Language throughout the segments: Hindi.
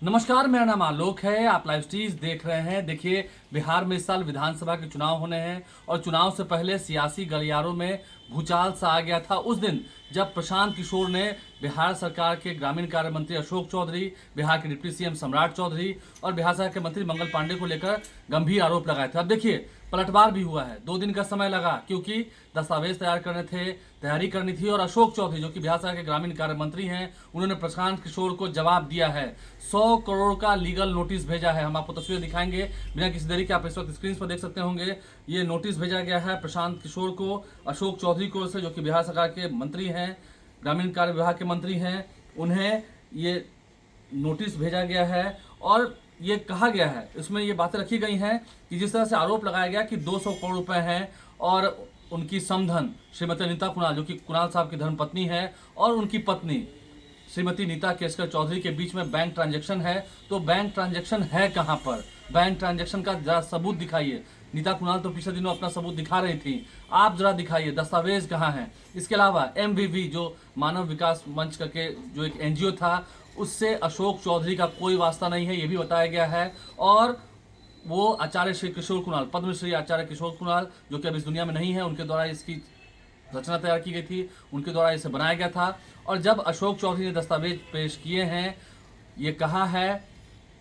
नमस्कार, मेरा नाम आलोक है। आप लाइव स्ट्रीज देख रहे हैं। देखिए, बिहार में इस साल विधानसभा के चुनाव होने हैं और चुनाव से पहले सियासी गलियारों में भूचाल सा आ गया था उस दिन जब प्रशांत किशोर ने बिहार सरकार के ग्रामीण कार्य मंत्री अशोक चौधरी, बिहार के डिप्टी सीएम सम्राट चौधरी और बिहार सरकार के मंत्री मंगल पांडे को लेकर गंभीर आरोप लगाए थे। अब देखिए, पलटवार भी हुआ है। 2 दिन का समय लगा क्योंकि दस्तावेज तैयार करने थे, तैयारी करनी थी और अशोक चौधरी जो कि बिहार सरकार के ग्रामीण कार्य मंत्री हैं, उन्होंने प्रशांत किशोर को जवाब दिया है। 100 करोड़ का लीगल नोटिस भेजा है। हम आपको तस्वीर दिखाएंगे बिना किसी देरी के। आप इस वक्त स्क्रीन पर देख सकते होंगे, ये नोटिस भेजा गया है प्रशांत किशोर को अशोक चौधरी को से, जो कि बिहार सरकार के मंत्री हैं, ग्रामीण कार्य विभाग के मंत्री हैं। उन्हें ये नोटिस भेजा गया है और ये कहा गया है, इसमें ये बातें रखी गई हैं कि जिस तरह से आरोप लगाया गया कि 200 करोड़ रुपए हैं और उनकी समधन श्रीमती नीता कुणाल, जो कि कुणाल साहब की धर्मपत्नी है, और उनकी पत्नी श्रीमती नीता केसकर चौधरी के बीच में बैंक ट्रांजैक्शन है। तो बैंक ट्रांजैक्शन है कहां पर? बैंक ट्रांजैक्शन का जरा सबूत दिखाइए। नीता कुणाल तो पिछले दिनों अपना सबूत दिखा रही थी, आप जरा दिखाइए दस्तावेज कहाँ हैं। इसके अलावा एमवीवी जो मानव विकास मंच करके जो एक एनजीओ था, उससे अशोक चौधरी का कोई वास्ता नहीं है, ये भी बताया गया है। और वो आचार्य श्री किशोर कुणाल, पद्मश्री आचार्य किशोर कुणाल, जो कि अब इस दुनिया में नहीं है, उनके द्वारा इसकी रचना तैयार की गई थी, उनके द्वारा इसे बनाया गया था। और जब अशोक चौधरी ने दस्तावेज पेश किए हैं, ये कहा है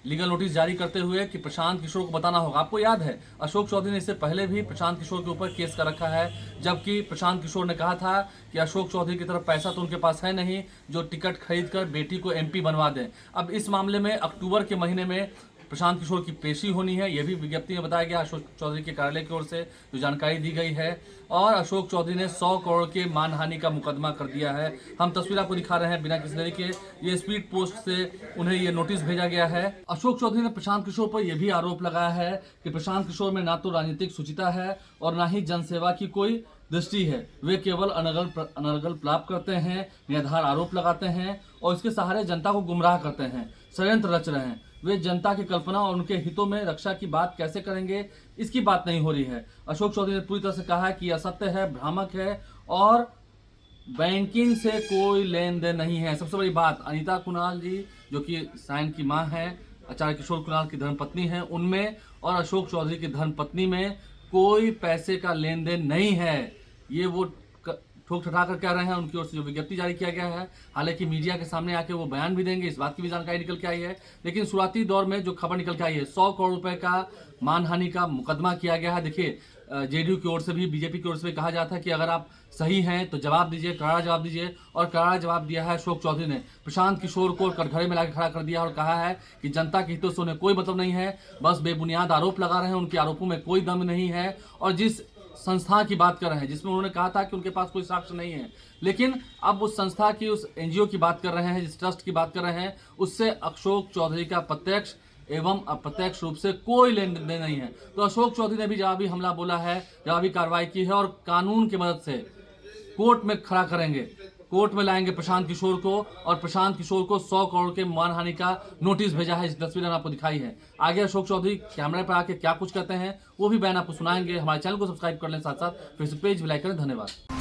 लीगल नोटिस जारी करते हुए कि प्रशांत किशोर को बताना होगा। आपको याद है, अशोक चौधरी ने इससे पहले भी प्रशांत किशोर के ऊपर केस कर रखा है, जबकि प्रशांत किशोर ने कहा था कि अशोक चौधरी की तरफ पैसा तो उनके पास है नहीं जो टिकट खरीद कर बेटी को एमपी बनवा दें। अब इस मामले में अक्टूबर के महीने में प्रशांत किशोर की पेशी होनी है, यह भी विज्ञप्ति में बताया गया अशोक चौधरी के कार्यालय की ओर से जो जानकारी दी गई है। और अशोक चौधरी ने 100 करोड़ के मानहानि का मुकदमा कर दिया है। हम तस्वीर आपको दिखा रहे हैं बिना किसी देरी के। ये स्पीड पोस्ट से उन्हें ये नोटिस भेजा गया है। अशोक चौधरी ने प्रशांत किशोर पर यह भी आरोप लगाया है कि प्रशांत किशोर में ना तो राजनीतिक सुचिता है और ना ही जनसेवा की कोई दृष्टि है। वे केवल अनर्गल प्लाप करते हैं, निराधार आरोप लगाते हैं और इसके सहारे जनता को गुमराह करते हैं, षड्यंत्र रच रहे हैं। वे जनता की कल्पना और उनके हितों में रक्षा की बात कैसे करेंगे, इसकी बात नहीं हो रही है। अशोक चौधरी ने पूरी तरह से कहा है कि असत्य है, भ्रामक है और बैंकिंग से कोई लेन देन नहीं है। सबसे बड़ी बात, अनीता कुणाल जी जो कि सायन की मां है, आचार्य किशोर कुणाल की धर्मपत्नी है, उनमें और अशोक चौधरी की धर्मपत्नी में कोई पैसे का लेन देन नहीं है। ये वो ठोक ठठा कर कह रहे हैं। उनकी ओर से जो विज्ञप्ति जारी किया गया है, हालांकि मीडिया के सामने आके वो बयान भी देंगे, इस बात की भी जानकारी निकल के आई है। लेकिन शुरुआती दौर में जो खबर निकल के आई है, 100 करोड़ रुपए का मानहानि का मुकदमा किया गया है। देखिए, जेडीयू की ओर से भी, बीजेपी की ओर से भी कहा जाता है कि अगर आप सही हैं तो जवाब दीजिए, करारा जवाब दीजिए। और करारा जवाब दिया है अशोक चौधरी ने। प्रशांत किशोर को कटघरे में लाकर खड़ा कर दिया और कहा है कि जनता के हितों से उन्हें कोई मतलब नहीं है, बस बेबुनियाद आरोप लगा रहे हैं, उनके आरोपों में कोई दम नहीं है। और जिस संस्था की बात कर रहे हैं, जिसमें उन्होंने कहा था कि उनके पास कोई साक्ष्य नहीं है, लेकिन अब उस संस्था की, उस एनजीओ की बात कर रहे हैं, जिस ट्रस्ट की बात कर रहे हैं, उससे अशोक चौधरी का प्रत्यक्ष एवं अप्रत्यक्ष रूप से कोई लेन देन नहीं है। तो अशोक चौधरी ने भी जवाबी हमला बोला है, जवाबी कार्रवाई की है और कानून की मदद से कोर्ट में खड़ा करेंगे, कोर्ट में लाएंगे प्रशांत किशोर को। और प्रशांत किशोर को 100 करोड़ के मानहानि का नोटिस भेजा है। इस तस्वीर में आपको दिखाई है। आगे अशोक चौधरी कैमरे पर आके क्या कुछ कहते हैं वो भी बयान आपको सुनाएंगे। हमारे चैनल को सब्सक्राइब कर लें, साथ साथ फेसबुक पेज भी लाइक करें। धन्यवाद।